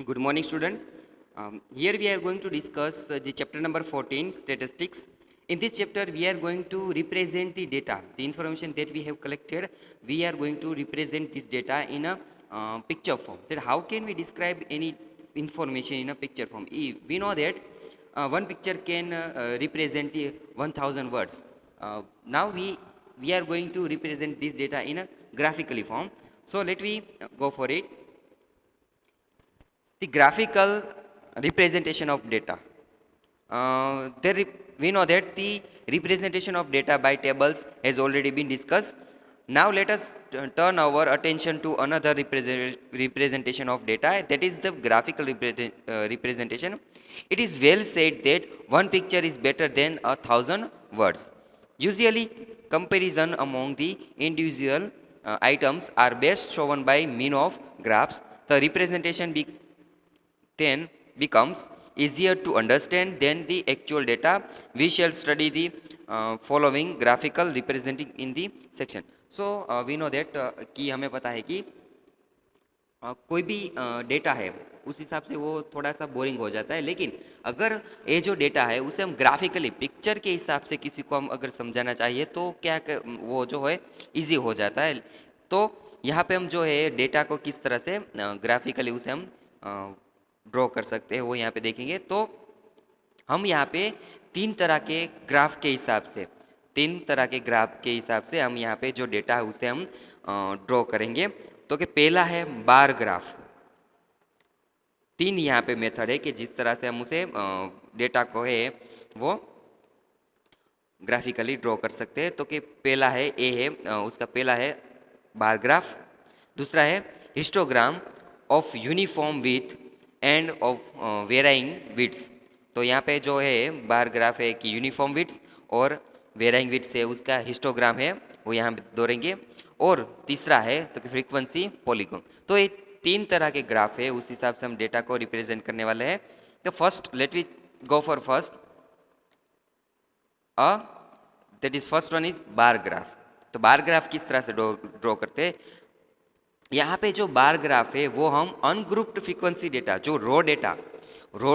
Good morning, student. Here we are going to discuss the chapter number 14, statistics. In this chapter, we are going to represent the data, the information that we have collected. We are going to represent this data in a picture form. That how can we describe any information in a picture form? We know that one picture can represent the 1000 words. Now we are going to represent this data in a graphically form. So let me go for it. The graphical representation of data. We know that the representation of data by tables has already been discussed. Now let us turn our attention to another representation of data, that is the graphical representation. It is well said that one picture is better than 1,000 words. Usually comparison among the individual items are best shown by mean of graphs. The representation then becomes easier to understand than the actual data. We shall study the following graphical representing in the section. So we know that कि हमें पता है कि कोई भी data है उस हिसाब से वो थोड़ा सा बोरिंग हो जाता है, लेकिन अगर ये जो डेटा है उसे हम ग्राफिकली पिक्चर के हिसाब से किसी को हम अगर समझाना चाहिए तो वो जो है इजी हो जाता है. तो यहाँ पे हम जो है डेटा को किस तरह से ग्राफिकली उसे हम ड्रॉ कर सकते हैं वो यहाँ पे देखेंगे. तो हम यहाँ पे तीन तरह के ग्राफ के हिसाब से हम यहाँ पे जो डेटा है उसे हम ड्रॉ करेंगे. तो कि पहला है बार ग्राफ. तीन यहाँ पे मेथड है कि जिस तरह से हम उसे डेटा को है वो ग्राफिकली ड्रॉ कर सकते हैं. तो कि पहला है ए है उसका पहला है बार ग्राफ. दूसरा है histogram of uniform width and of varying widths. तो यहाँ पे जो है बार ग्राफ है कि यूनिफॉर्म विड्स और वेराइंग विड्स है उसका हिस्टोग्राम है वो यहाँ पे दौड़ेंगे. और तीसरा है तो कि फ्रीक्वेंसी पॉलीगॉन. तो ये तीन तरह के ग्राफ है, उस हिसाब से हम डेटा को रिप्रेजेंट करने वाले हैं. तो first let we go for first that is first one is bar graph. तो बार ग्राफ किस तरह से ड्रॉ करते हैं. यहाँ पे जो बार ग्राफ है वो हम अनग्रुप्ड फ्रीक्वेंसी डेटा, जो रो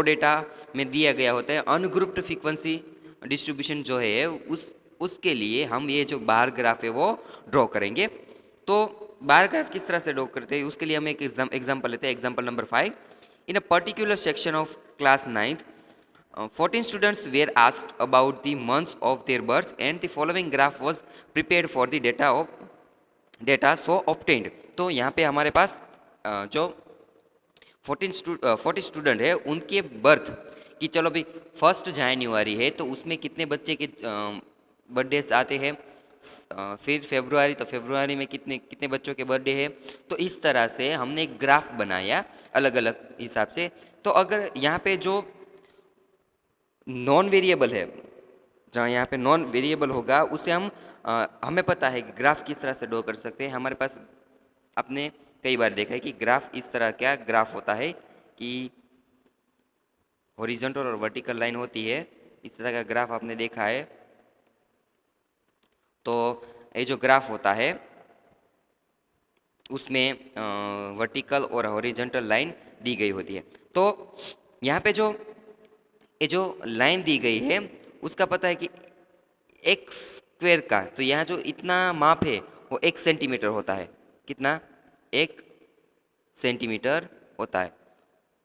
डेटा में दिया गया होता है अनग्रुप्ड फ्रीक्वेंसी डिस्ट्रीब्यूशन जो है उसके लिए हम ये जो बार ग्राफ है वो ड्रॉ करेंगे. तो बार ग्राफ किस तरह से ड्रॉ करते हैं उसके लिए हम एक एग्जांपल लेते हैं. Example number 5. In a particular section of class 9th 14 students were asked about the months of their birth and the following graph was prepared for the data so obtained. तो यहाँ पे हमारे पास जो 40 स्टूडेंट है उनके birth कि चलो भाई 1 जनवरी है तो उसमें कितने बच्चे के बर्थडे आते हैं. फिर फेब्रुआरी, तो फेब्रुआरी में कितने कितने बच्चों के बर्थडे है. तो इस तरह से हमने एक ग्राफ बनाया अलग अलग हिसाब से. तो अगर यहाँ पे जो नॉन वेरिएबल है, जहाँ यहाँ पे नॉन वेरिएबल होगा उसे हम हमें पता है कि ग्राफ किस तरह से ड्रॉ कर सकते हैं. हमारे पास आपने कई बार देखा है कि ग्राफ इस तरह क्या ग्राफ होता है कि हॉरिजॉन्टल और वर्टिकल लाइन होती है. इस तरह का ग्राफ आपने देखा है. तो ये जो ग्राफ होता है उसमें वर्टिकल और हॉरिजॉन्टल लाइन दी गई होती है. तो यहाँ पे ये जो लाइन दी गई है उसका पता है कि एक्स स्क्वेयर का, तो यहाँ जो इतना माप है वो 1 सेंटीमीटर होता है. कितना? 1 सेंटीमीटर होता है.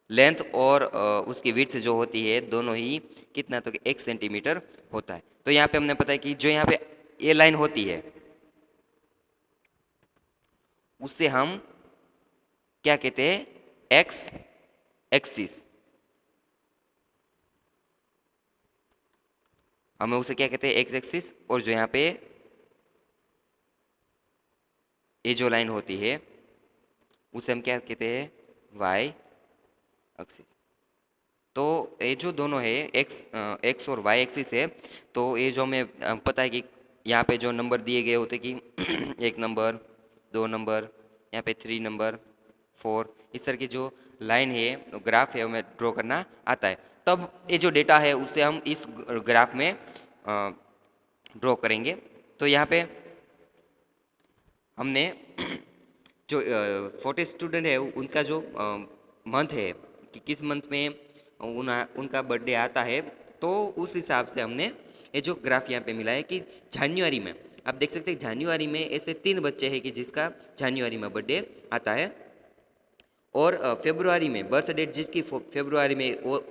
लेंथ और उसकी विड्थ जो होती है दोनों ही कितना, तो 1 सेंटीमीटर होता है. तो यहाँ पे हमने पता है कि जो यहाँ पे ये लाइन होती है उससे हम क्या कहते हैं, एक्स एक्सिस. हमें उसे क्या कहते हैं, एक्स एक्सिस. और जो यहाँ पे ये जो लाइन होती है उसे हम क्या कहते हैं, वाई एक्सिस. तो ये जो दोनों है एक्स और वाई एक्सिस है. तो ये जो हमें पता है कि यहाँ पे जो नंबर दिए गए होते कि 1 नंबर, 2 नंबर, यहाँ पे 3 नंबर, 4, इस तरह की जो लाइन है ग्राफ है हमें ड्रॉ करना आता है. तब ये जो डेटा है उसे हम इस ग्राफ में ड्रॉ करेंगे. तो यहाँ पे हमने जो 40 स्टूडेंट है उनका जो मंथ है कि किस मंथ में उनका बर्थडे आता है, तो उस हिसाब से हमने ये जो ग्राफ यहाँ पे मिला है कि जनवरी में आप देख सकते हैं, जनवरी में ऐसे 3 बच्चे हैं कि जिसका जनवरी में बर्थडे आता है, और फरवरी में बर्थ डेट जिसकी फरवरी में, वो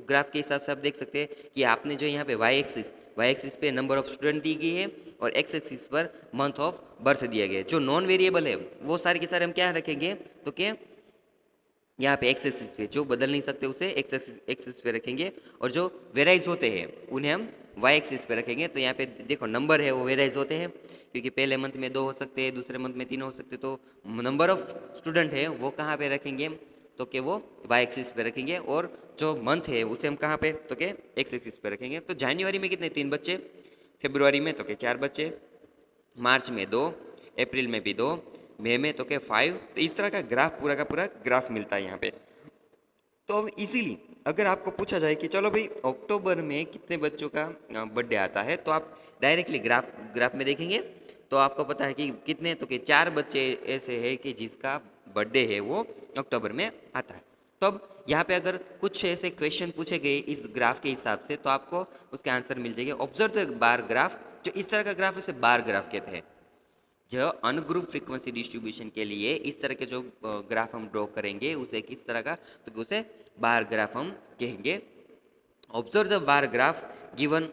ग्राफ के हिसाब से आप देख सकते हैं कि आपने जो यहाँ पे वाई एक्सिस पे नंबर ऑफ स्टूडेंट दी गई है और x axis per month of birth दिया गया है। जो नॉन वेरिएबल है वो सारे के सारे हम क्या रखेंगे, तो क्या यहाँ पे एक्स एक्सिस पे जो बदल नहीं सकते उसे एक्स एक्सिस पे रखेंगे, और जो वेराइज होते हैं उन्हें हम वाई एक्सिस पे रखेंगे। तो यहाँ पे देखो नंबर है वो वेराइज होते हैं, क्योंकि पहले मंथ में 2 हो सकते हैं, दूसरे मंथ में 3 हो सकते हैं, तो नंबर ऑफ स्टूडेंट है वो कहाँ पे रखेंगे, तो कि वो वाई एक्सिस पे रखेंगे, और जो मंथ है उसे हम कहाँ पे, तो कि एक्स एक्सिस पे रखेंगे। तो जनवरी में कितने 3 बच्चे, फरवरी में तो के 4 बच्चे, मार्च में 2, अप्रैल में भी 2, मई में तो क्या 5। तो इस तरह का ग्राफ पूरा का पूरा ग्राफ मिलता है यहाँ पे। तो अब इजीली अगर आपको पूछा जाए कि चलो भाई अक्टूबर में कितने बच्चों का बर्थडे आता है, तो आप डायरेक्टली ग्राफ में देखेंगे तो आपको पता है कि कितने, तो कि 4 बच्चे ऐसे हैं कि जिसका बर्थडे है वो अक्टूबर में आता है। तो अब यहाँ पे अगर कुछ ऐसे क्वेश्चन पूछे गए इस ग्राफ के हिसाब से, तो आपको उसके आंसर मिल जाएंगे। ऑब्जर्व द बार ग्राफ, जो इस तरह का ग्राफ उसे बार ग्राफ कहते हैं। जो अनग्रुप फ्रीक्वेंसी डिस्ट्रीब्यूशन के लिए इस तरह के जो ग्राफ हम ड्रॉ करेंगे उसे किस तरह का, तो उसे बार ग्राफ हम कहेंगे। Observe the bar graph given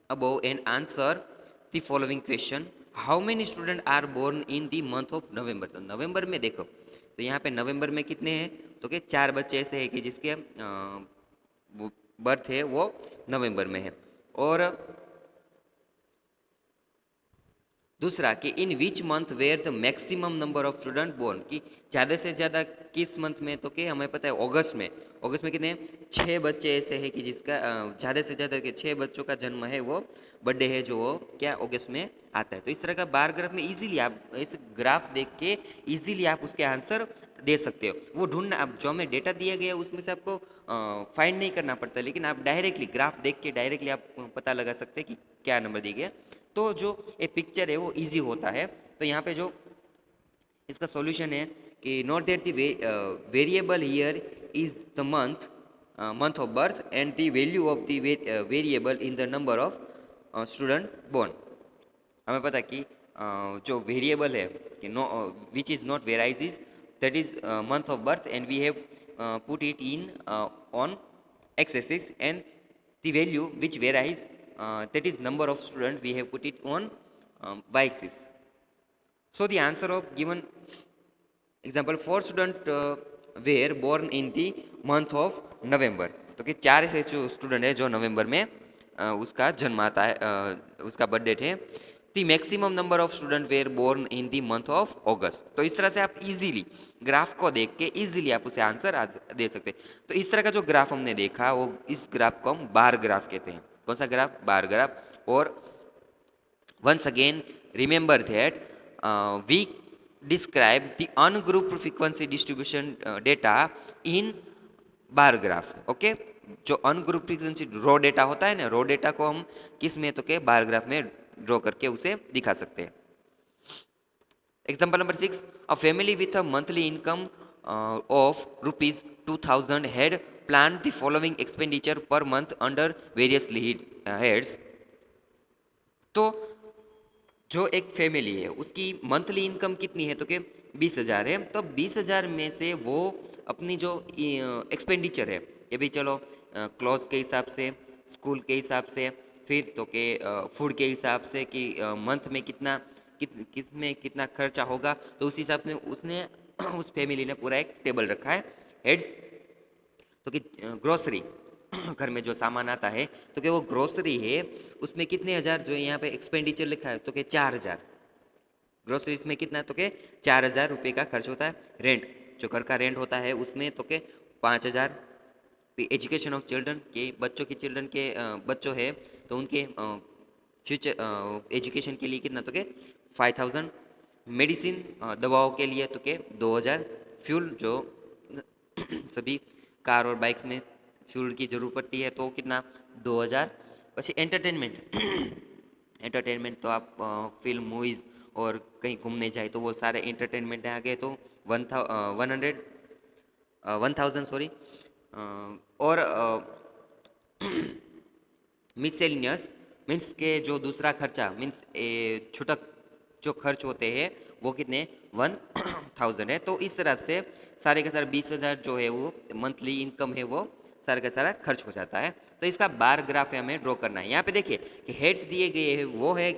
above and answer the following question, how many student are born in the month of November. तो नवंबर में देखो, तो यहाँ पे नवंबर में कितने हैं, तो क्या 4 बच्चे ऐसे हैं कि जिसके बर्थ है वो नवंबर में है। और दूसरा कि in which month were the maximum number of student born, कि ज़्यादा से ज़्यादा किस मंथ में, तो कि हमें पता है अगस्त में। अगस्त में कितने 6 बच्चे ऐसे हैं कि जिसका ज़्यादा से ज़्यादा के 6 बच्चों का जन्म है, वो बर्थडे है जो वो क्या अगस्त में आता है। तो इस तरह का बार ग्राफ में इजीली आप इस ग्राफ देख के इजीली आप उसके आंसर दे सकते हो। वो ढूंढना, अब जो हमें डेटा दिया गया उसमें से आपको फाइंड नहीं करना पड़ता, लेकिन आप डायरेक्टली ग्राफ देख के डायरेक्टली आप पता लगा सकते हैं कि क्या नंबर दिया गया। तो जो ये पिक्चर है वो इजी होता है। तो यहाँ पे जो इसका सॉल्यूशन है कि note that the variable here is the month of birth and the value of the variable in the number of student born. हमें पता है कि जो वेरिएबल है कि no which is not varies is that is month of birth, and we have put it in on x axis, and the value which varies that is number of students we have put it on y axis. So the answer of given example 4 students were born in the month of November. तो कि 4 ऐसे जो student है जो नवंबर में उसका जन्म आता है, उसका बर्थडे है। The maximum number of student were born in the month of August. तो इस तरह से आप इजीली ग्राफ को देख के इजीली आप उसे आंसर दे सकते हैं। तो इस तरह का जो ग्राफ हमने देखा वो इस ग्राफ को हम बार ग्राफ कहते हैं। कौन सा ग्राफ, बार ग्राफ। और once again remember that we describe the ungrouped frequency distribution data in bar graph. Okay, जो अनग्रुप फ्रीक्वेंसी रॉ डेटा होता है ना, रॉ डेटा को हम किस में, तो के बार ग्राफ में ड्रॉ करके उसे दिखा सकते हैं। Example number 6, a family with a monthly income of ₹2000 had plan the following expenditure per month under various heads. तो जो एक फैमिली है उसकी मंथली इनकम कितनी है, तो कि 20,000 है। तो 20,000 में से वो अपनी जो एक्सपेंडिचर है, ये भी चलो क्लॉथ के हिसाब से, स्कूल के हिसाब से, फिर तो के फूड के हिसाब से कि मंथ में किस में कितना खर्चा होगा, तो उस हिसाब से उसने उस फैमिली ने पूरा एक टेबल रखा है हेड्स। तो कि ग्रोसरी घर में जो सामान आता है, तो कि वो ग्रोसरी है उसमें कितने हज़ार जो यहाँ पे एक्सपेंडिचर लिखा है, तो कि 4,000। ग्रोसरीज में कितना है, तो कि 4,000 रुपये का खर्च होता है। रेंट, जो घर का रेंट होता है उसमें तो कि 5,000। एजुकेशन ऑफ चिल्ड्रन के बच्चों की चिल्ड्रन के बच्चों है तो उनके फ्यूचर एजुकेशन के लिए कितना, तो कि 5,000। मेडिसिन दवाओं के लिए तो कि 2,000। फ्यूल, जो सभी कार और बाइक्स में फ्यूल की जरूरत पड़ती है तो कितना, 2,000। પછી एंटरटेनमेंट एंटरटेनमेट तो आप फिल्म मूवीज़ और कहीं घूमने जाए तो वो सारे एंटरटेनमेंट आ गए, तो 1,000 सॉरी। और मिससेलिनियस मीन्स के जो दूसरा खर्चा मीन्स छुटक जो खर्च होते हैं वो कितने 1000 है। तो इस तरह से सारे का सारा 20,000 जो है वो मंथली इनकम है वो सारा का सारा खर्च हो जाता है। तो इसका बार ग्राफ हमें ड्रॉ करना है। यहाँ पे देखिए कि हेड्स दिए गए हैं वो है,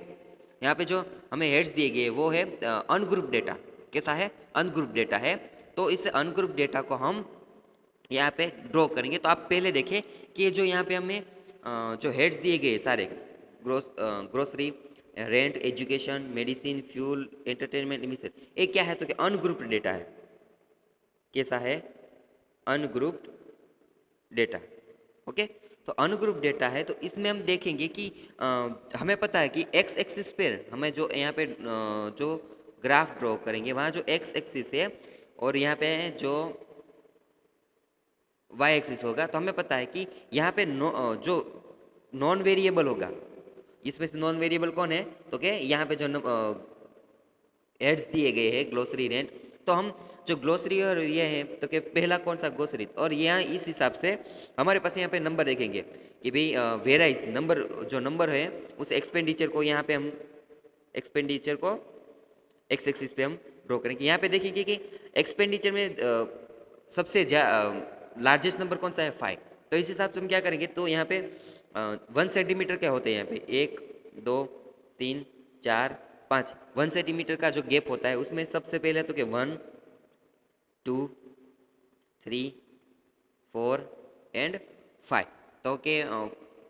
यहाँ पे जो हमें हेड्स दिए गए वो है अनग्रुप डेटा। कैसा है? अनग्रुप डेटा है। तो इस अनग्रुप डेटा को हम यहाँ पे ड्रॉ करेंगे। तो आप पहले देखें कि ये जो यहाँ पे हमें जो हेड्स दिए गए सारे grocery, rent, education, medicine, fuel, entertainment, emission, ये क्या है? तो क्या अनग्रुप्ड डेटा है। कैसा है? Ungrouped data. ओके, तो अनग्रुप डेटा है। तो इसमें हम देखेंगे कि हमें पता है कि एक्स एक्सिस पे हमें जो यहाँ पे जो ग्राफ ड्रॉ करेंगे वहाँ जो एक्स एक्सिस है और यहाँ पे जो वाई एक्सिस होगा, तो हमें पता है कि यहाँ पे जो नॉन वेरिएबल होगा, इसमें से नॉन वेरिएबल कौन है? तो क्या यहाँ पे जो एड्स दिए गए हैं ग्लोसरी रेंट, तो हम जो ग्लोसरी और ये है तो क्या पहला कौन सा ग्लोसरी, और यहाँ इस हिसाब से हमारे पास यहाँ पे नंबर देखेंगे कि भाई वेराइज नंबर, जो नंबर है उस एक्सपेंडिचर को यहाँ पे हम एक्सपेंडिचर को एक्स एक्सिस पे हम ड्रॉ करेंगे। यहाँ पे देखेंगे कि एक्सपेंडिचर में सबसे लार्जेस्ट नंबर कौन सा है? 5। तो इस हिसाब से हम क्या करेंगे, तो यहाँ पे 1 सेंटीमीटर क्या होते हैं यहाँ पे 1 2 3 4 5, 1 सेंटीमीटर का जो गैप होता है उसमें सबसे पहले तो क्या 1 2 3 4 एंड 5। तो के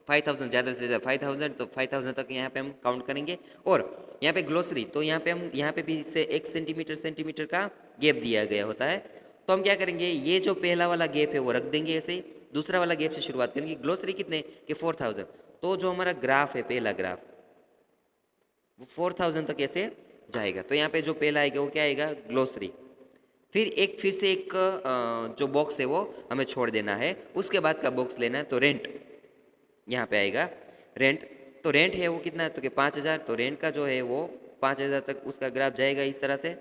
5000 ज़्यादा से ज़्यादा 5000, तो 5000 तक यहाँ पे हम काउंट करेंगे। और यहाँ पे ग्लोसरी, तो यहाँ पे हम यहाँ पे भी से 1 सेंटीमीटर का गैप दिया गया होता है। तो हम क्या करेंगे, ये जो पहला वाला गैप है वो रख देंगे ऐसे ही, दूसरा वाला गैप से शुरुआत करेंगे। ग्लोसरी कितने कि 4000, तो जो हमारा ग्राफ है पहला ग्राफ वो 4000 तक ऐसे जाएगा। तो यहाँ पे जो पहला आएगा वो क्या आएगा? ग्लोसरी। फिर से एक जो बॉक्स है वो हमें छोड़ देना है, उसके बाद का बॉक्स लेना है। तो रेंट यहाँ पे आएगा, रेंट। तो रेंट है वो कितना है? तो कि 5000, तो रेंट का जो है वो 5000 तक उसका ग्राफ जाएगा इस तरह से।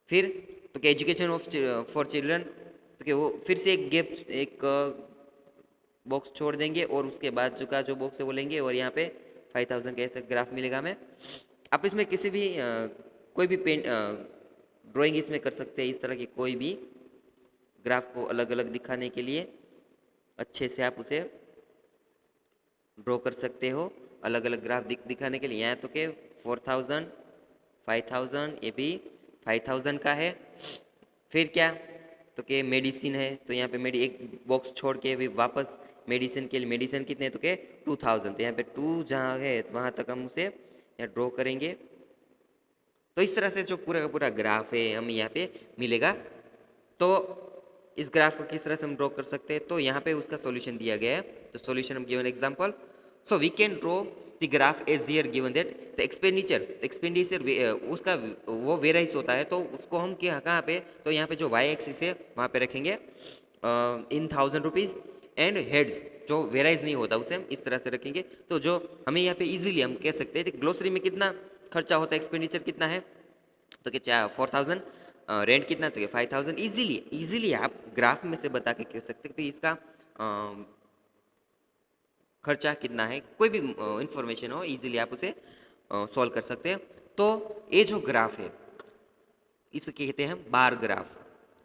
फिर तो कि एजुकेशन ऑफ फॉर चिल्ड्रन, तो कि वो फिर से एक गैप, एक बॉक्स छोड़ देंगे और उसके बाद जो का जो बॉक्स है वो लेंगे और यहाँ पे 5000 का ऐसा ग्राफ मिलेगा हमें। आप इसमें किसी भी कोई भी पेंट ड्राइंग इसमें कर सकते हैं, इस तरह की कोई भी ग्राफ को अलग अलग दिखाने के लिए अच्छे से आप उसे ड्रॉ कर सकते हो, अलग अलग ग्राफ दिखाने के लिए। यहाँ तो के 4000 5000, ये भी 5000 का है। फिर क्या, तो के मेडिसिन है, तो यहाँ पे एक बॉक्स छोड़ के भी वापस मेडिसिन के लिए, मेडिसिन कितने? तो के 2000, तो यहाँ पे 2 जहाँ है वहाँ तक हम उसे यहाँ ड्रॉ करेंगे। तो इस तरह से जो पूरा का पूरा ग्राफ है हमें यहाँ पे मिलेगा। तो इस ग्राफ को किस तरह से हम ड्रॉ कर सकते हैं, तो यहाँ पे उसका सॉल्यूशन दिया गया है। तो सॉल्यूशन हम given example, so we can draw the graph as here given that the expenditure उसका वो वेराइज होता है, तो उसको हम क्या कहाँ पे, तो यहाँ पे जो वाई एक्सिस है वहाँ पे रखेंगे इन 1000 रुपीज़, एंड हेड्स जो वेराइज नहीं होता उसे हम इस तरह से रखेंगे। तो जो हमें यहाँ पे इजीली हम कह सकते हैं ग्लोसरी में कितना खर्चा होता है, एक्सपेंडिचर कितना है, तो क्या 4000, रेंट कितना, तो 5000। इजीली आप ग्राफ में से बता के कह सकते हैं कि इसका खर्चा कितना है। कोई भी इंफॉर्मेशन हो इजीली आप उसे सॉल्व कर सकते हैं। तो ये जो ग्राफ है इसे कहते हैं बार ग्राफ।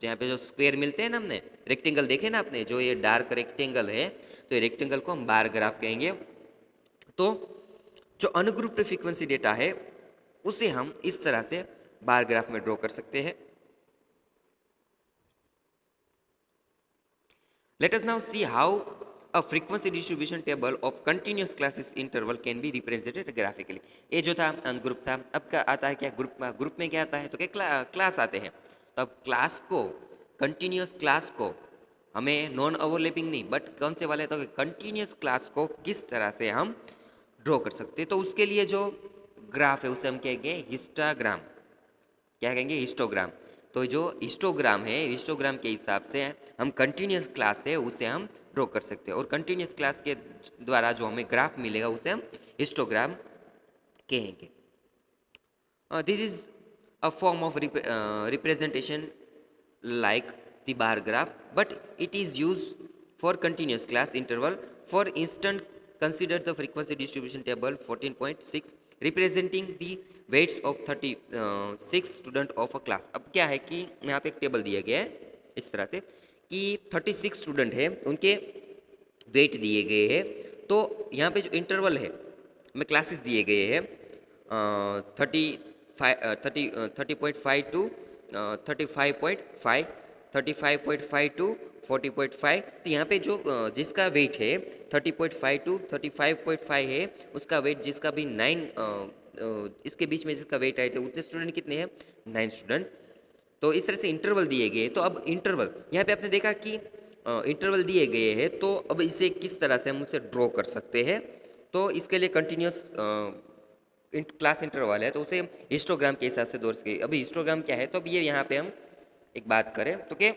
तो यहाँ पे जो स्क्वायर मिलते हैं ना, हमने रेक्टेंगल देखे ना आपने, जो ये डार्क रेक्टेंगल है, तो ये रेक्टेंगल को हम बार ग्राफ कहेंगे। तो जो अनग्रुप्ड फ्रीक्वेंसी डेटा है उसे हम इस तरह से बार ग्राफ में ड्रॉ कर सकते हैं। Let us now see how a frequency distribution table of continuous classes interval can be represented graphically। ये जो था अनग्रुप था, अब क्या आता है, क्या ग्रुप में क्या आता है, तो क्या क्लास आते हैं। तो अब क्लास को, कंटिन्यूस क्लास को हमें नॉन ओवरलैपिंग नहीं बट कौन से वाले, तो कंटिन्यूस क्लास को किस तरह से हम ड्रॉ कर सकते हैं। तो उसके लिए जो ग्राफ है उसे हम कहेंगे हिस्टोग्राम। क्या कहेंगे? हिस्टोग्राम। तो जो हिस्टोग्राम है, हिस्टोग्राम के हिसाब से हम कंटिन्यूस क्लास है उसे हम ड्रॉ कर सकते हैं, और कंटिन्यूस क्लास के द्वारा जो हमें ग्राफ मिलेगा उसे हम हिस्टोग्राम कहेंगे। This is a form of representation like the bar graph, but it is used for continuous class interval. For instance, consider the frequency distribution table 14.6 representing the weights of 36 student of a class. अब क्या है कि यहाँ पे एक table दिया गया है इस तरह से कि 36 स्टूडेंट है, उनके वेट दिए गए हैं. तो यहाँ पे जो इंटरवल है में क्लासेस दिए गए हैं 30.5 टू 35.5, 35.5 टू 40.5. तो यहाँ पे जो जिसका वेट है 30.5 टू 35.5 है, उसका वेट जिसका भी 9 इसके बीच में जिसका वेट आए थे उतने स्टूडेंट कितने हैं, 9 स्टूडेंट. तो इस तरह से इंटरवल दिए गए. तो अब इंटरवल यहाँ पे आपने देखा कि इंटरवल दिए गए हैं, तो अब इसे किस तरह से हम उसे ड्रॉ कर सकते हैं. तो इसके लिए कंटिन्यूस क्लास इंटरवल है, तो उसे हिस्टोग्राम के हिसाब से दो सके. अभी हिस्टोग्राम क्या है, तो अब ये यहाँ पे हम एक बात करें तो कि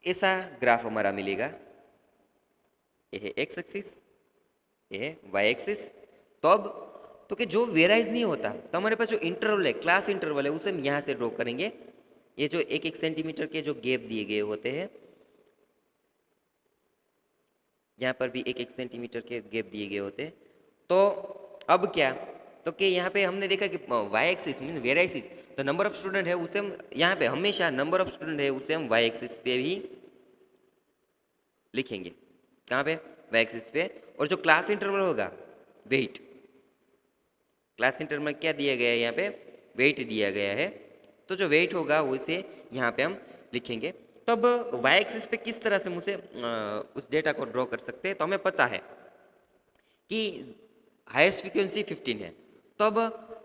ऐसा ग्राफ हमारा मिलेगा. ये है एक्स एक्सिस, ये है वाई एक्सिस. तो अब तो कि जो वेराइज नहीं होता, तो हमारे पास जो इंटरवल है, क्लास इंटरवल है, उसे हम यहाँ से ड्रॉ करेंगे. ये जो 1-1 सेंटीमीटर के जो गैप दिए गए होते हैं, यहाँ पर भी 1-1 सेंटीमीटर के गैप दिए गए होते हैं. तो अब क्या, तो कि यहाँ पे हमने देखा कि वाई एक्सिस मीन वेरा एक्सिस, तो नंबर ऑफ स्टूडेंट है उसे हम यहाँ पे हमेशा नंबर ऑफ स्टूडेंट है उसे हम वाई एक्सिस पे भी लिखेंगे. कहाँ पे, वाई एक्सिस पे. और जो क्लास इंटरवल होगा, वेट, क्लास इंटरवल क्या दिया गया है, यहाँ पे वेट दिया गया है. तो जो वेट होगा उसे यहाँ पे हम लिखेंगे. तो अब वाई एक्सिस पे किस तरह से हम उसे उस डेटा को ड्रॉ कर सकते हैं. तो हमें पता है कि हाईएस्ट फ्रीक्वेंसी 15 है. तो अब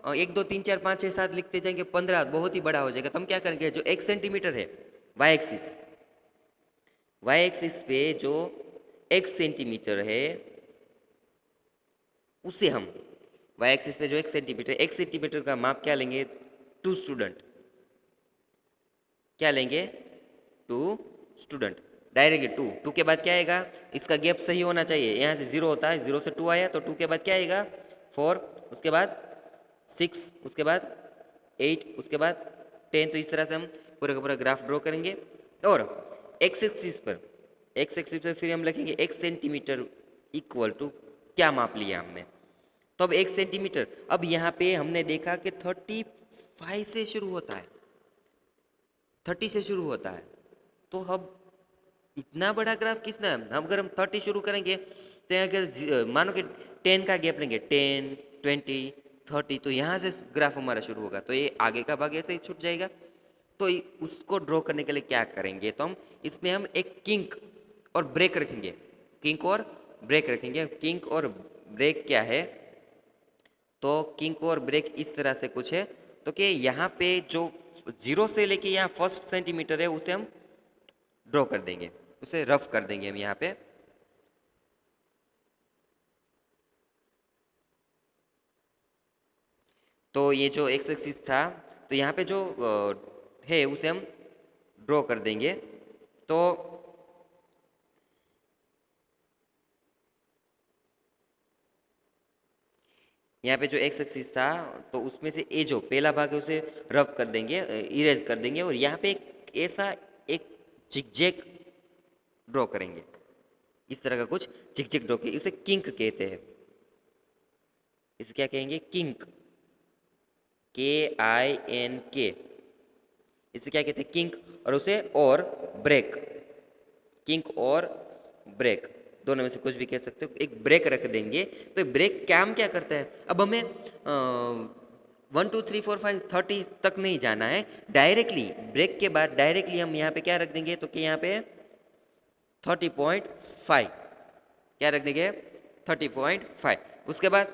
1 2 3 4 5 6 7 लिखते जाएंगे, 15 बहुत ही बड़ा हो जाएगा. तो हम क्या करेंगे, जो 1 सेंटीमीटर है वाई एक्सिस पे जो 1 सेंटीमीटर है उसे हम वाई एक्सिस पे जो 1 सेंटीमीटर का माप क्या लेंगे, 2 स्टूडेंट. क्या लेंगे, 2 स्टूडेंट. डायरेक्टली 2 के बाद क्या आएगा, इसका गैप सही होना चाहिए. यहाँ से 0 होता है, 0 से 2 आया, तो 2 के बाद क्या आएगा, 4, उसके बाद 6, उसके बाद 8, उसके बाद 10. तो इस तरह से हम पूरा का पूरा ग्राफ ड्रॉ करेंगे. और एक्स एक्सिस पर फिर हम लिखेंगे 1 सेंटीमीटर इक्वल टू क्या माप लिया हमने. तो अब 1 सेंटीमीटर, अब यहाँ पे हमने देखा कि 35 से शुरू होता है, 30 से शुरू होता है. तो अब इतना बड़ा ग्राफ किसना, हम अगर हम 30 शुरू करेंगे तो अगर मानो कि 10 का गैप लेंगे, 10 20 30, तो यहाँ से ग्राफ हमारा शुरू होगा. तो ये आगे का भाग ऐसे ही छूट जाएगा. तो उसको ड्रॉ करने के लिए क्या करेंगे, तो हम इसमें हम एक किंक और ब्रेक रखेंगे. किंक और ब्रेक क्या है, तो किंक और ब्रेक इस तरह से कुछ है. तो कि यहाँ पे जो 0 से लेके यहाँ फर्स्ट सेंटीमीटर है उसे हम ड्रॉ कर देंगे, उसे रफ कर देंगे हम यहाँ पे. तो ये जो एक्स एक्सिस था, तो यहाँ पे जो है उसे हम ड्रॉ कर देंगे. तो यहाँ पे जो एक्स एक्सिस था, तो उसमें से ए जो पहला भाग है उसे रफ कर देंगे, इरेज कर देंगे. और यहाँ पे एक ऐसा एक जिगजैग ड्रॉ करेंगे, इस तरह का कुछ जिगजैग ड्रॉ किए, इसे किंक कहते हैं. इसे क्या कहेंगे, किंक, KINK. इसे क्या कहते हैं, किंक. और उसे और ब्रेक, किंक और ब्रेक दोनों में से कुछ भी कह सकते हो. एक ब्रेक रख देंगे. तो ब्रेक काम क्या करता है, अब हमें 1 2 3 4 5 30 तक नहीं जाना है. डायरेक्टली ब्रेक के बाद डायरेक्टली हम यहाँ पे क्या रख देंगे, तो कि यहाँ पे 30.5 क्या रख देंगे, 30.5. उसके बाद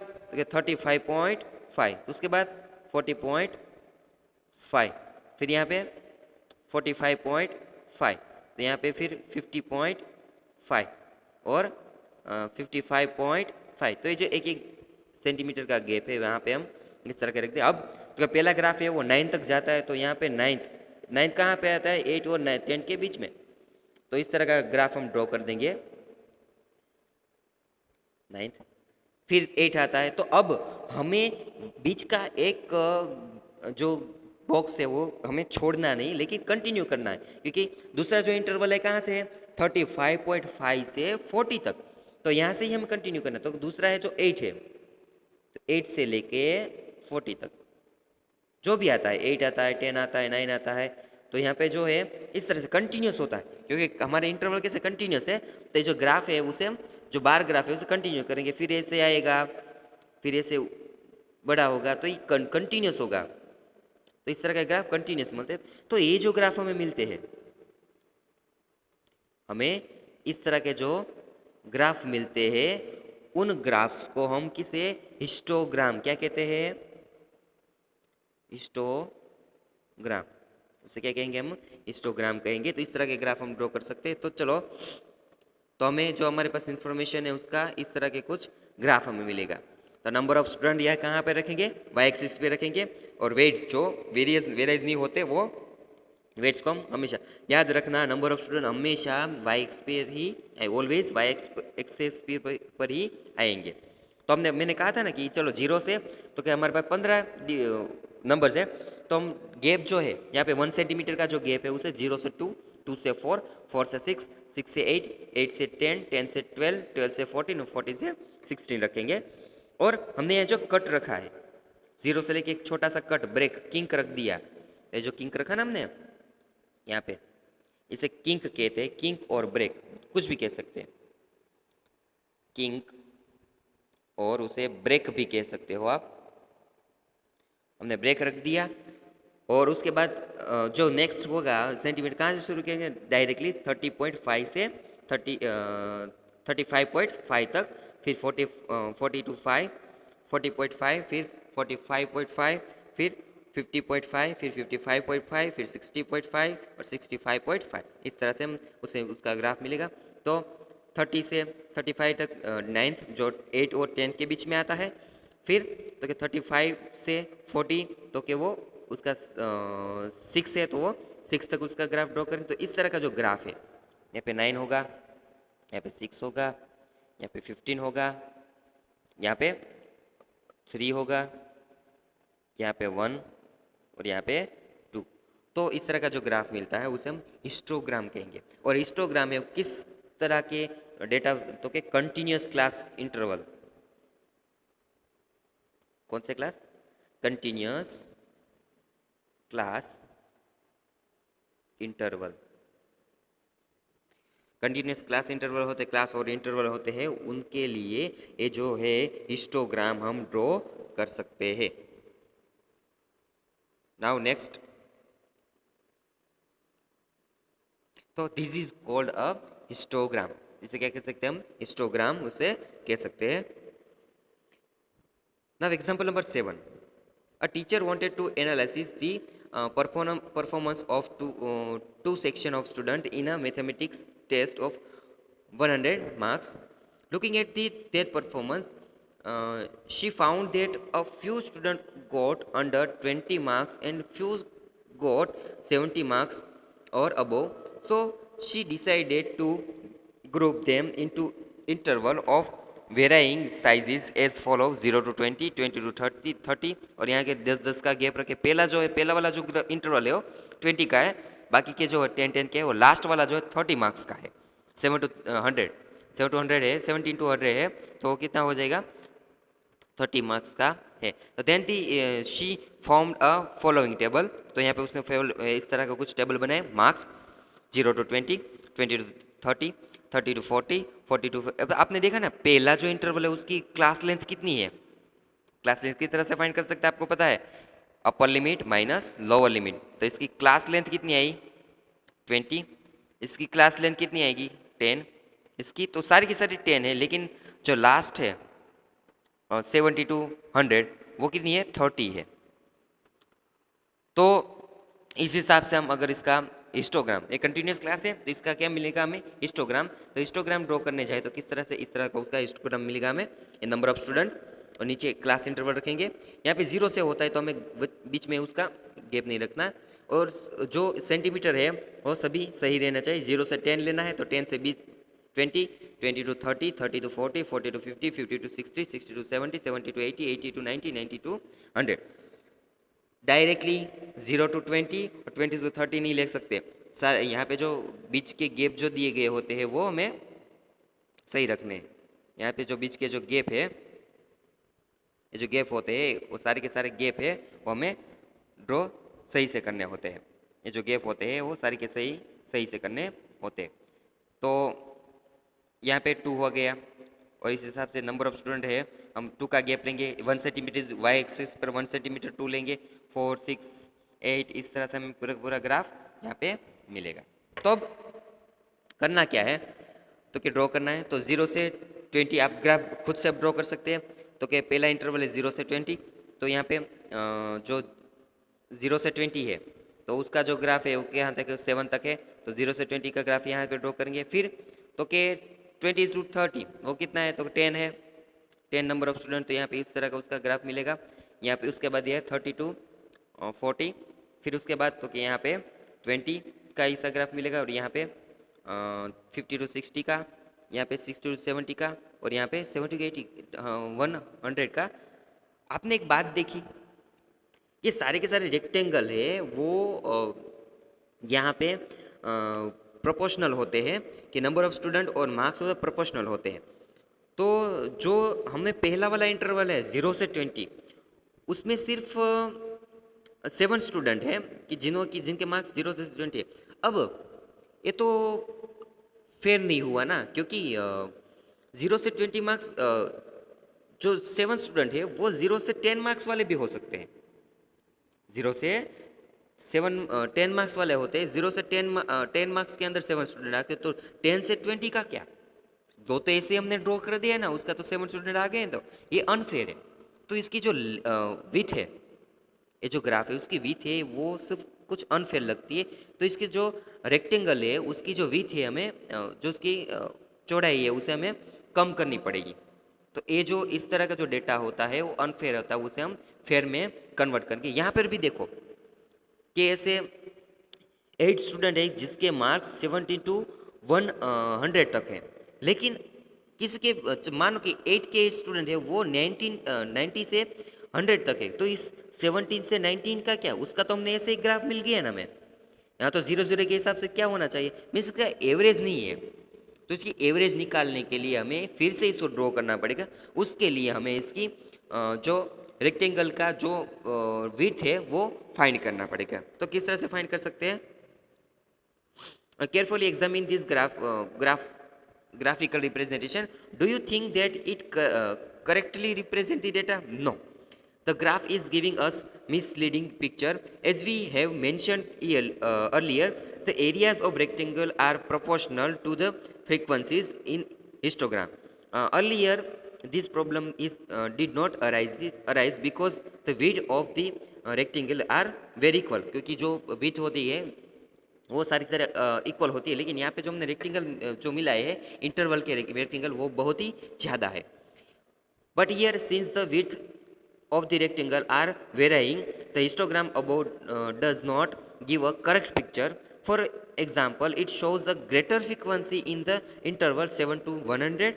35.5, उसके बाद 40.5, फिर यहाँ पे 45.5, तो यहाँ पे फिर 50.5 और 55.5. तो ये जो 1-1 सेंटीमीटर का गैप है वहाँ पे हम इस तरह के रखते हैं. अब तो पहला ग्राफ है वो 9 तक जाता है, तो यहाँ पे 9 कहाँ पे आता है, 8 और 10 के बीच में. तो इस तरह का ग्राफ हम ड्रॉ कर देंगे. 9 फिर 8 आता है. तो अब हमें बीच का एक जो बॉक्स है वो हमें छोड़ना नहीं, लेकिन कंटिन्यू करना है, क्योंकि दूसरा जो इंटरवल है कहाँ से है, 35.5 से 40 तक, तो यहाँ से ही हमें कंटिन्यू करना है। तो दूसरा है जो 8 है, तो 8 से लेके 40 तक जो भी आता है, 8 आता है, 10 आता है, 9 आता है, तो यहाँ पे जो है इस तरह से कंटिन्यूस होता है, क्योंकि हमारे इंटरवल कैसे कंटिन्यूस है, तो जो ग्राफ है उसे हम, जो बार ग्राफ है उसे कंटिन्यू करेंगे, फिर ऐसे आएगा, फिर ऐसे बड़ा होगा, तो ये कंटिन्यूस होगा। तो इस तरह का ग्राफ कंटिन्यूस मिलते हैं। तो ये जो ग्राफ हमें मिलते हैं, हमें इस तरह के जो ग्राफ मिलते हैं, उन ग्राफ्स को हम किसे, हिस्टोग्राम, क्या कहते हैं, हिस्टोग्राम, उसे क्या कहेंगे हम, हिस्टोग्राम कहेंगे। तो इस तरह के ग्राफ हम ड्रॉ कर सकते हैं। तो चलो, तो हमें जो हमारे पास इंफॉर्मेशन है उसका इस तरह के कुछ ग्राफ हमें मिलेगा। तो नंबर ऑफ स्टूडेंट यह कहाँ पे रखेंगे, वाई एक्सिस पे रखेंगे, और वेट्स जो वेराइज नहीं होते वो वेट्स को हम हमेशा याद रखना, नंबर ऑफ स्टूडेंट हमेशा वाई एक्स पे ही, ऑलवेज वाई एक्सेस पर ही आएंगे। तो मैंने कहा था ना कि चलो 0 से, तो क्या हमारे पास 15 नंबर्स है, तो हम गैप जो है यहाँ पे 1 सेंटीमीटर का जो गैप है उसे 0 से 2, 2 से 4, 4 से 6, 6 से 8, 8 से 10, 10 से 12, 12 से 14 और 14 से 16 रखेंगे। और हमने यहाँ जो कट रखा है 0 से लेके एक छोटा सा कट, ब्रेक, किंक रख दिया, ये जो किंक रखा ना हमने यहाँ पे, इसे किंक कहते हैं, किंक और ब्रेक कुछ भी कह सकते हैं, किंक और उसे ब्रेक भी कह सकते हो आप। हमने ब्रेक रख दिया, और उसके बाद जो नेक्स्ट होगा सेंटीमीटर कहाँ से शुरू करेंगे, डायरेक्टली 30.5 से 35.5 तक, फिर 40 टू 5, 40.5, फिर 45.5, फिर 50.5, फिर 55.5, फिर 60.5 और 65.5। इस तरह से हम उसे उसका ग्राफ मिलेगा। तो 30 से 35 तक 9th जो 8 और 10 के बीच में आता है, फिर तो क्या 35 से 40, तो क्या वो उसका 6 है, तो वो 6 तक उसका ग्राफ ड्रॉ करें। तो इस तरह का जो ग्राफ है, यहाँ पे 9 होगा, यहाँ पे 6 होगा, यहाँ पे 15 होगा, यहाँ पे 3 होगा, यहाँ पे 1 और यहाँ पे 2। तो इस तरह का जो ग्राफ मिलता है उसे हम हिस्टोग्राम कहेंगे। और हिस्टोग्राम में किस तरह के डेटा, तो के कंटिन्यूस क्लास इंटरवल, कौन से class, continuous class interval, continuous class interval होते, क्लास और इंटरवल होते हैं, उनके लिए ये जो है हिस्टोग्राम हम ड्रॉ कर सकते हैं। नाउ नेक्स्ट, तो this is called a histogram, इसे क्या कह सकते हैं हम, हिस्टोग्राम उसे कह सकते हैं। Now example number 7, a teacher wanted to analyze the performance of two section of student in a mathematics test of 100 marks. Looking at their performance, she found that a few students got under 20 marks and few got 70 marks or above. So she decided to group them into interval of varying sizes as follow 0 to 20, 20 to 30, 30 और यहाँ के 10-10 का gap रखे। पहला जो है, पहला वाला जो इंटरवल है वो 20 का है, बाकी के जो है 10-10 के है, वो लास्ट वाला जो है 30 मार्क्स का है। 7 to 100, 7 to 100 है, 17 to 100 है, तो कितना हो जाएगा, 30 मार्क्स का है। तो then she formed a following table, तो यहाँ पे उसने इस तरह का कुछ टेबल बनाए, marks 0 to 20, 20 to 30, 30 to 40, 40 to, अब आपने देखा ना पहला जो इंटरवल है उसकी क्लास लेंथ कितनी है, क्लास लेंथ किस तरह से फाइंड कर सकते हैं आपको पता है, upper limit minus lower limit. तो इसकी क्लास लेंथ कितनी आई, 20, इसकी क्लास लेंथ कितनी आएगी, 10, इसकी तो सारी की सारी 10 है, लेकिन जो लास्ट है 70 to 100 वो कितनी है, 30 है। तो इस हिसाब से हम अगर इसका हिस्टोग्राम, एक कंटिन्यूस क्लास है तो इसका क्या मिलेगा हमें, हिस्टोग्राम। तो हिस्टोग्राम ड्रॉ करने जाए तो किस तरह से, इस तरह का उसका हिस्टोग्राम मिलेगा हमें, ये नंबर ऑफ स्टूडेंट और नीचे क्लास इंटरवल रखेंगे। यहाँ पे 0 से होता है तो हमें बीच में उसका गैप नहीं रखना, और जो सेंटीमीटर है वो सभी सही रहना चाहिए। 0 से 10 लेना है तो 10 से 20, 20, 20 to 30, 30 to 40, 40 to 50, 50 to 60, 60 to 70, 70 to 80, 80 to 90, 90 to 100। Directly 0 to 20 और 20 to 30 नहीं ले सकते। सारे यहाँ पे जो बीच के गैप जो दिए गए होते हैं वो हमें सही रखने हैं। यहाँ पे जो बीच के जो गैप है, ये जो गैप होते हैं वो सारे के सारे गैप है वो हमें ड्रॉ सही से करने होते हैं। ये जो गैप होते हैं वो सारे के सही से करने होते हैं। तो यहाँ पे 2 हो गया और इस हिसाब से नंबर ऑफ स्टूडेंट है, हम 2 का गैप लेंगे। 1 सेंटीमीटर वाई एक्सिस पर 1 सेंटीमीटर 2 लेंगे, 4 6 8 इस तरह से हमें पूरा पूरा ग्राफ यहाँ पे मिलेगा। तो अब करना क्या है, तो क्या ड्रॉ करना है, तो 0 से 20 आप ग्राफ खुद से ड्रॉ कर सकते हैं। तो क्या पहला इंटरवल है 0 से 20, तो यहाँ पे जो 0 से 20 है तो उसका जो ग्राफ है वो यहाँ तक 7 तक है, तो 0 से 20 का ग्राफ यहाँ पे ड्रॉ करेंगे। फिर तो के 20 to 30 वो कितना है, तो 10 है, 10 नंबर ऑफ स्टूडेंट, तो यहाँ पे इस तरह का उसका ग्राफ मिलेगा। यहाँ पे उसके बाद ये है 30 to 40, फिर उसके बाद तो कि यहाँ पे 20 का ऐसा ग्राफ मिलेगा और यहाँ पे 50 to 60 का, यहाँ पे 60 to 70 का और यहाँ पे 70 to 80 100 का। आपने एक बात देखी, ये सारे के सारे रेक्टेंगल है वो यहाँ पे प्रोपोर्शनल होते हैं कि नंबर ऑफ स्टूडेंट और मार्क्स प्रोपोर्शनल होते हैं। तो जो हमें पहला वाला इंटरवल है 0 से 20, उसमें सिर्फ 7 स्टूडेंट हैं कि जिनके मार्क्स 0 से 20 है। अब ये तो फेयर नहीं हुआ ना, क्योंकि 0 से 20 मार्क्स जो 7 स्टूडेंट है वो 0 से 10 मार्क्स वाले भी हो सकते हैं। 0 से 10 मार्क्स वाले होते हैं, 0 से 10 मार्क्स के अंदर 7 स्टूडेंट आते हैं, तो 10 से 20 का क्या, दो तो ऐसे हमने ड्रॉ कर दिया ना, उसका तो 7 स्टूडेंट आ गए हैं, तो ये अनफेयर है। तो इसकी जो विथ है, ये जो ग्राफ है उसकी विथ है वो सिर्फ कुछ अनफेयर लगती है। तो इसके जो रेक्टेंगल है उसकी जो विथ है हमें जो उसकी चौड़ाई है उसे हमें कम करनी पड़ेगी। तो ये जो इस तरह का जो डेटा होता है वो अनफेयर होता है, उसे हम फेयर में कन्वर्ट करके, यहाँ पर भी देखो कि ऐसे 8 स्टूडेंट है जिसके मार्क्स 70 to 100 तक है, लेकिन किसी के मानो कि 8 के स्टूडेंट है वो 90 से 100 तक है, तो इस 17 से 19 का क्या, उसका तो हमने ऐसे ही ग्राफ मिल गया ना। हमें यहाँ तो 0 के हिसाब से क्या होना चाहिए, मीन्स इसका एवरेज नहीं है। तो इसकी एवरेज निकालने के लिए हमें फिर से इसको ड्रॉ करना पड़ेगा। उसके लिए हमें इसकी जो रेक्टेंगल का जो विड्थ है वो फाइंड करना पड़ेगा। तो किस तरह से फाइंड कर सकते हैं, carefully examine this graphical representation. Do you think that it correctly represent the data? No. The graph is giving us misleading picture. As we have mentioned earlier, the areas of rectangle are proportional to the frequencies in histogram. Earlier, this problem did not arise because the width of the rectangle are very equal. क्योंकि जो width होती है वो सारी equal होती है, लेकिन यहाँ पे जो हमने रेक्टेंगल जो मिला है इंटरवल के रेक्टेंगल वो बहुत ही ज़्यादा है। But here since the width of the rectangle are varying, the histogram above does not give a correct picture. For example, it shows a greater frequency in the interval 7 to 100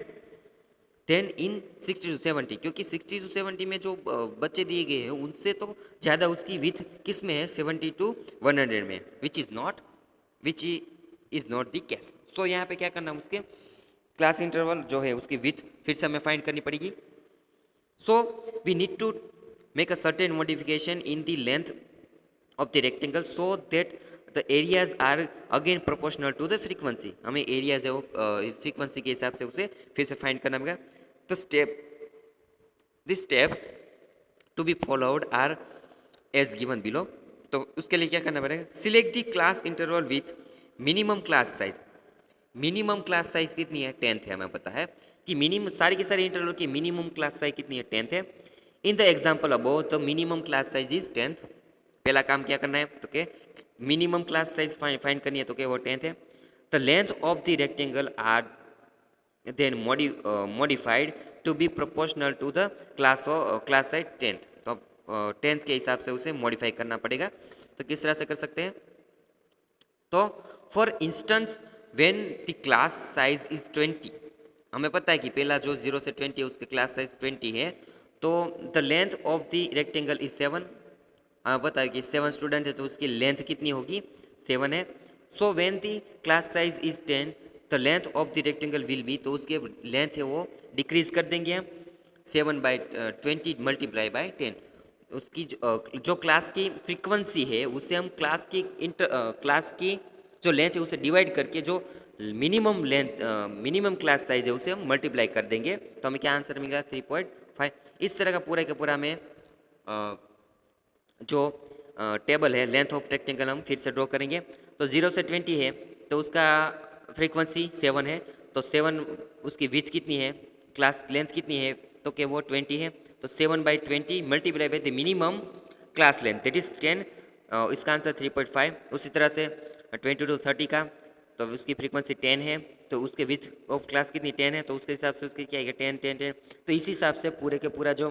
than in 60 to 70, क्योंकि 60 to 70 में जो बच्चे दिए गए हैं उनसे तो ज़्यादा उसकी विथ किस में है, 70 to 100 में, which is not the case. So यहाँ पे क्या करना है, उसके क्लास इंटरवल जो है उसकी विथ फिर से हमें फाइंड करनी पड़ेगी। So we need to make a certain modification in the length of the rectangle so that the areas are again proportional to the frequency. हमें areas है वो frequency के हिसाब से उसे फिर से find करना पड़ेगा। तो the steps to be followed are as given below. तो उसके लिए क्या करना पड़ेगा, select the class interval with minimum class size. Minimum class size कितनी है, 10th है। हमें पता है कि मिनिमम सारे के सारे इंटरवल की मिनिमम क्लास साइज कितनी है, 10th है। In the example above the minimum class size is 10th। पहला काम क्या करना है, तो क्या मिनिमम क्लास साइज फाइंड करनी है, तो क्या वो 10th है। The length of the rectangle are then modified to be proportional to the class size 10th। तो 10th के हिसाब से उसे मॉडिफाई करना पड़ेगा। तो किस तरह से कर सकते हैं, तो for instance when the class size is 20, हमें पता है कि पहला जो 0 से 20 है उसके क्लास साइज 20 है, तो the length of the rectangle is 7 हमें पता है कि 7 स्टूडेंट है तो उसकी लेंथ कितनी होगी, 7 है. So when the class size is 10 the length of the rectangle will be, तो उसके लेंथ है वो डिक्रीज कर देंगे हम 7/20 मल्टीप्लाई बाय 10. उसकी जो क्लास की फ्रीक्वेंसी है उसे हम क्लास की जो लेंथ है उसे डिवाइड करके जो मिनिमम क्लास साइज है उसे हम मल्टीप्लाई कर देंगे, तो हमें क्या आंसर मिलेगा 3.5. इस तरह का पूरा में जो टेबल है लेंथ ऑफ रेक्टेंगल हम फिर से ड्रॉ करेंगे. तो 0 से 20 है तो उसका फ्रीक्वेंसी 7 है, तो 7 उसकी विड्थ कितनी है, क्लास लेंथ कितनी है, तो क्या वो 20 है. तो 7/20 multiply by the minimum class length that is 10, इसका आंसर 3.5. उसी तरह से 20 to 30 का, तो उसकी फ्रीक्वेंसी 10 है, तो उसके विथ ऑफ क्लास कितनी 10 है, तो उसके हिसाब से उसकी क्या है 10 10 10. तो इसी हिसाब से पूरे के पूरा जो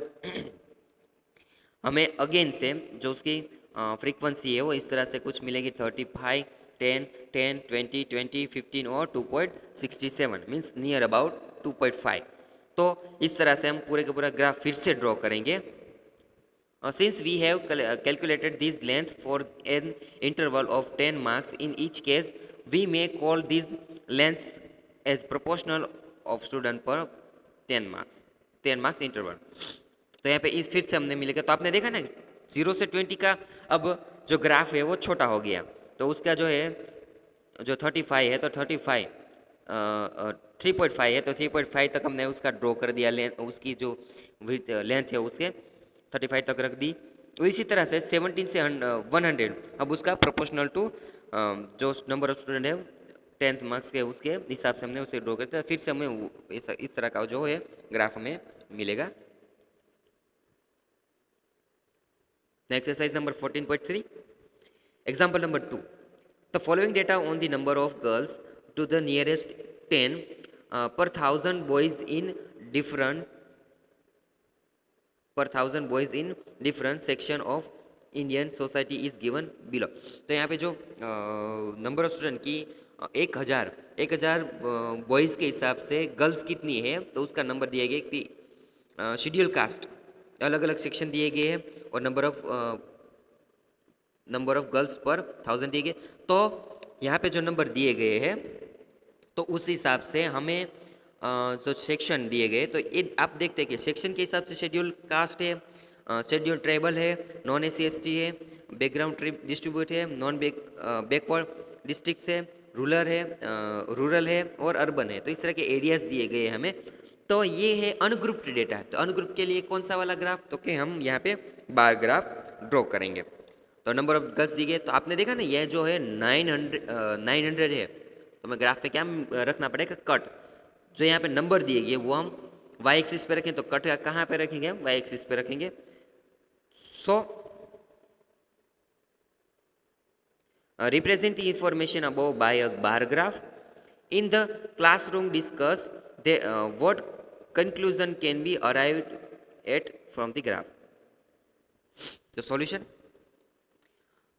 हमें अगेन से जो उसकी फ्रीक्वेंसी है वो इस तरह से कुछ मिलेगी 35 10 10 20 20 15 और 2.67 मीन्स नियर अबाउट 2.5. तो इस तरह से हम पूरे का पूरा ग्राफ फिर से ड्रॉ करेंगे. Since we have calculated this length for an interval of 10 marks in each case, we may call these lengths as proportional of student per 10 marks interval. तो यहाँ पे इस फिर से हमने मिलेगा, तो आपने देखा ना 0 से 20 का अब जो ग्राफ है वो छोटा हो गया, तो उसका जो है जो 35 है तो 35 3.5 है तो 3.5 तक हमने उसका ड्रॉ कर दिया, उसकी जो लेंथ है उसके 35 तक रख दी. तो इसी तरह से 17 से 100 अब उसका प्रोपोर्शनल टू जो नंबर ऑफ स्टूडेंट है 10 मार्क्स के उसके हिसाब से हमने उसे ड्रॉ कर दिया. फिर से हमें इस तरह का जो है ग्राफ हमें मिलेगा. Next exercise number 14.3. Example number 2. The following data on the number of girls to the nearest 10 per thousand boys in different section of Indian society is given below. तो यहाँ पे जो नंबर ऑफ स्टूडेंट की 1000 boys के हिसाब से girls कितनी है, तो उसका नंबर दिया गया कि शेड्यूल कास्ट अलग अलग सेक्शन दिए गए हैं और नंबर ऑफ गर्ल्स पर 1000 दिए गए. तो यहाँ पे जो नंबर दिए गए हैं तो उस हिसाब से हमें जो सेक्शन दिए गए, तो ये आप देखते हैं कि सेक्शन के हिसाब से शेड्यूल कास्ट है, शेड्यूल ट्राइबल है, नॉन SC/ST है, बैकग्राउंड ट्रिप डिस्ट्रीब्यूट है, नॉन बैकवर्ड डिस्ट्रिक्ट है, रूरल है और अर्बन है. तो इस तरह के एरियाज दिए गए हैं हमें. तो ये है अनग्रुप्ड डेटा. तो अनग्रुप के लिए कौन सा वाला ग्राफ, तो कि हम यहाँ पे बार ग्राफ ड्रॉ करेंगे. तो नंबर ऑफ गर्ल्स दी गए, तो आपने देखा ना यह जो है 900 है, तो हमें ग्राफ पे क्या रखना पड़ेगा कट. जो यहाँ पे नंबर दिए गए वो हम y एक्सिस पे रखें, तो कट कहाँ पे रखेंगे हम y एक्सिस पे रखेंगे. सो represent the information above by a bar graph. In the classroom discuss what conclusion can be arrived at from the graph. The solution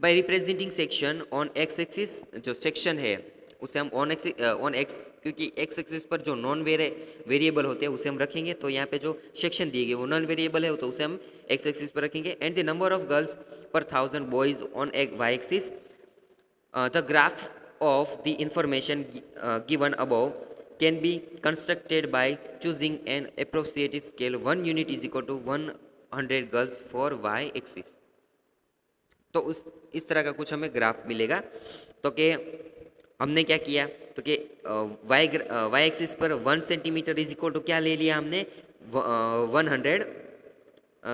by representing section on x axis, जो section है उसे हम on x क्योंकि x axis पर जो non variable होते हैं उसे हम रखेंगे, तो यहाँ पे जो सेक्शन दिए गए वो नॉन वेरिएबल है तो उसे हम एक्स एक्सिस पर रखेंगे. And the number of girls per 1000 boys on Y axis. The graph of the information given above can be constructed by choosing an approximate scale. 1 unit is equal to 100 girls for y axis. तो इस तरह का कुछ हमें graph मिलेगा. तो कि हमने क्या किया, तो कि y एक्सिस पर 1 सेंटीमीटर इज इक्वल टू क्या ले लिया हमने 100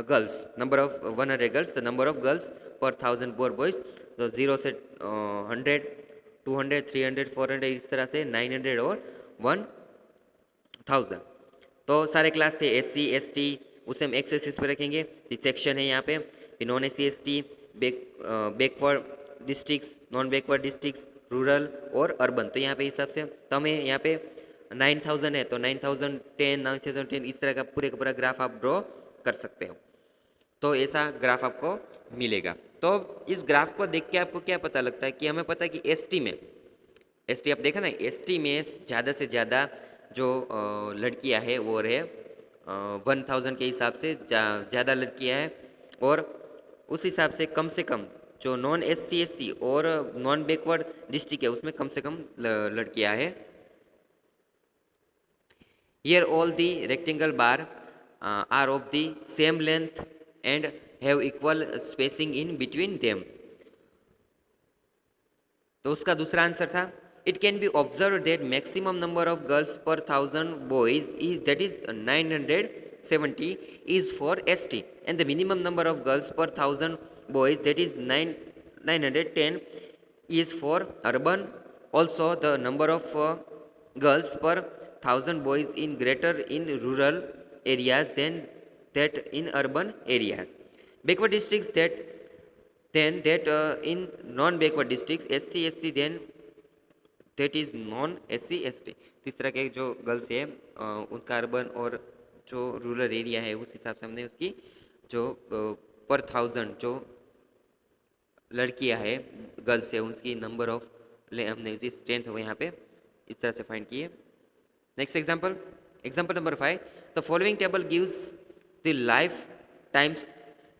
girls, number of 100 girls, the number of girls per 1000 boys. तो 0 से 100 200 300 400 इस तरह से 900 और 1000. तो सारे क्लास थे SC/ST, उसे हम एक्स एक्सिस पे रखेंगे. सेक्शन है यहाँ पे non SC/ST, backward districts, non backward districts, rural और अर्बन. तो यहाँ पे हिसाब से तो हमें यहाँ पे 9000 है तो 9010 इस तरह का पूरा ग्राफ आप ड्रॉ कर सकते हो. तो ऐसा ग्राफ आपको मिलेगा. तो इस ग्राफ को देख के आपको क्या पता लगता है कि हमें पता है कि ST आप देखा ना, ST में ज़्यादा से ज़्यादा जो लड़कियां हैं वो रहे 1000 के हिसाब से ज़्यादा लड़कियां हैं और उस हिसाब से कम जो नॉन SC SC और नॉन बैकवर्ड डिस्ट्रिक्ट है उसमें कम से कम लड़कियां है। Here all the rectangle bar are of the same length and have equal spacing in between them. तो उसका दूसरा आंसर था it can be observe that maximum number of girls per 1000 boys is that is 970 is for ST and the minimum number of girls per 1000 boys that is 910 is for urban. Also the number of girls per 1000 boys in greater in rural areas than that in urban areas. Backward districts that in non backward districts SC SC then that is non SC ST. इस तरह के जो girls है उनका urban और जो rural area है उस हिसाब से हमने उसकी जो पर 1000 जो लड़कियां है गर्ल्स है उसकी नंबर ऑफ हमने उसकी स्ट्रेंथ वो यहाँ पे इस तरह से फाइंड की है। Next example number 5 the following table gives the life times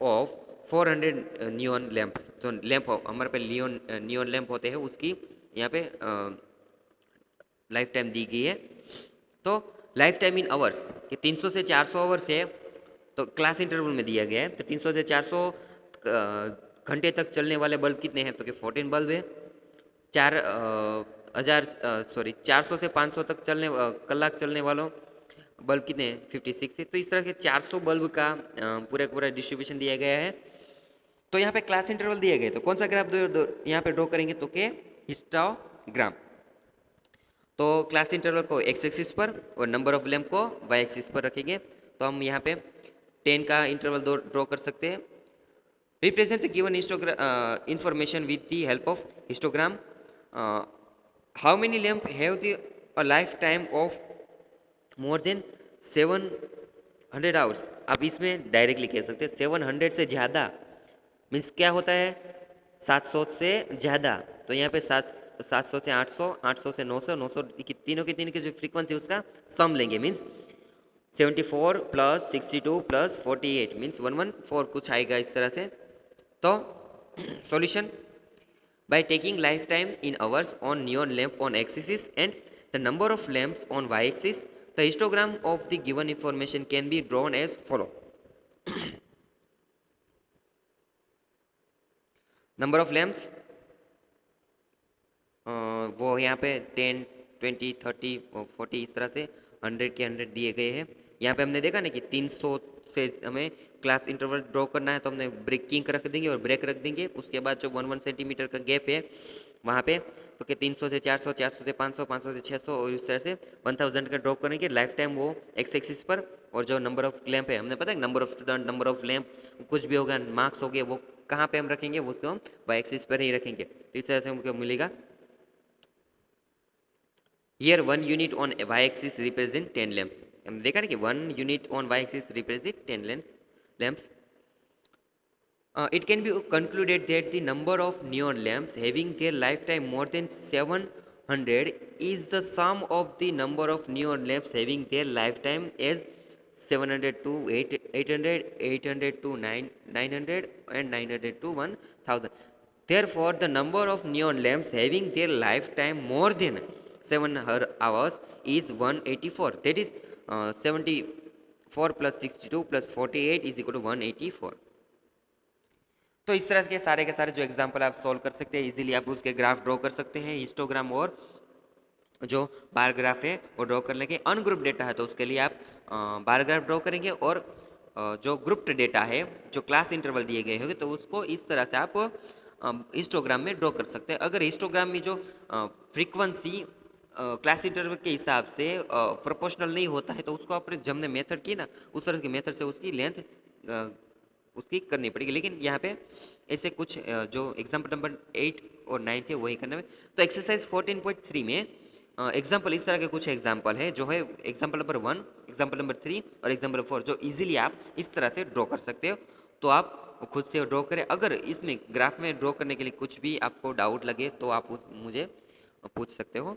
of 400 neon lamps. जो लैंप हमारे पे नियॉन लैंप होते हैं उसकी यहाँ पे लाइफ टाइम दी गई है। तो लाइफ टाइम इन आवर्स कि 300 से 400 आवर्स है तो क्लास इंटरवल में दिया गया है। तो 300 से 400 घंटे तक चलने वाले बल्ब कितने हैं तो कि 14 बल्ब है। 400 से 500 तक चलने कलाक चलने वालों बल्ब कितने हैं 56 है। तो इस तरह के 400 बल्ब का पूरा डिस्ट्रीब्यूशन दिया गया है। तो यहाँ पे क्लास इंटरवल दिए गए तो कौन सा ग्राफ यहाँ पे ड्रॉ करेंगे तो के हिस्टोग्राम। तो क्लास इंटरवल को एक्स एक्सिस पर और नंबर ऑफ लैंप को वाई एक्सिस पर रखेंगे। तो हम यहाँ पे 10 का इंटरवल ड्रॉ कर सकते हैं। Represent the given information with the help of histogram. How many lamps have a lifetime of more than 700 hours? आप इसमें डायरेक्टली कह सकते हैं 700 से ज़्यादा मीन्स क्या होता है 700 से ज़्यादा। तो यहाँ पे 700 से 800, 800 से 900, 900 की तीनों की जो फ्रीक्वेंसी उसका सम लेंगे मीन्स 74 प्लस 62 प्लस 48 मीन्स 114 कुछ आएगा इस तरह से। तो solution by taking lifetime in hours on neon lamp on x-axis and the number of lamps on y-axis, the histogram of the given information can be drawn as follow. Number of lamps वो यहाँ पे 10, 20, 30, 40 इस तरह से 100 के 100 दिए गए हैं। यहाँ पे हमने देखा ना कि 300 से हमें क्लास इंटरवल ड्रॉ करना है तो हमने ब्रेकिंग रख देंगे और ब्रेक रख देंगे। उसके बाद जो 1 सेंटीमीटर का गैप है वहाँ पे तो कि 300 से 400, 400 से 500, 500 से 600 और इस तरह से 1000 का ड्रॉ करेंगे। लाइफ टाइम वो एक्स एक्सिस पर और जो नंबर ऑफ लैंप है हमने पता है number of student number of lamp कुछ भी होगा मार्क्स हो गए वो कहाँ पे हम रखेंगे वो उसको हम वाई एक्सिस पर ही रखेंगे। तो इस तरह से हमको मिलेगा। Here 1 unit on y-axis represent 10 lamps. हमने देखा ना कि 1 unit on y-axis represent 10 lamps. It can be concluded that the number of neon lamps having their lifetime more than 700 is the sum of the number of neon lamps having their lifetime as 700 to 800, 800 to 900 and 900 to 1000. Therefore, the number of neon lamps having their lifetime more than 7 hours is 184. That is 74 plus 62 plus 48 is equal to 184. तो इस तरह के सारे जो example आप solve कर सकते हैं इजीली। आप उसके ग्राफ ड्रॉ कर सकते हैं। हिस्टोग्राम और जो बार ग्राफ है वो ड्रॉ कर लेंगे। अनग्रुप डेटा है तो उसके लिए आप बार ग्राफ ड्रॉ करेंगे और जो ग्रुप्ड डेटा है जो क्लास इंटरवल दिए गए होंगे तो उसको इस तरह से आप हिस्टोग्राम में ड्रॉ कर सकते हैं। अगर हिस्टोग्राम में जो फ्रीक्वेंसी क्लास इंटरवल के हिसाब से प्रोपोर्शनल नहीं होता है तो उसको आपने जब हमने मेथड की ना उस तरह की मेथड से उसकी लेंथ उसकी करनी पड़ेगी। लेकिन यहाँ पे ऐसे कुछ जो एग्जाम्पल नंबर 8 और 9 थे वही करना है। तो एक्सरसाइज 14.3 में एग्जाम्पल इस तरह के कुछ एग्जाम्पल है जो है एग्जाम्पल नंबर 1, एग्जाम्पल नंबर 3 और एग्जाम्पल 4 जो इजीली आप इस तरह से ड्रॉ कर सकते हो। तो आप खुद से ड्रॉ करें। अगर इसमें ग्राफ में ड्रॉ करने के लिए कुछ भी आपको डाउट लगे तो आप मुझे पूछ सकते हो।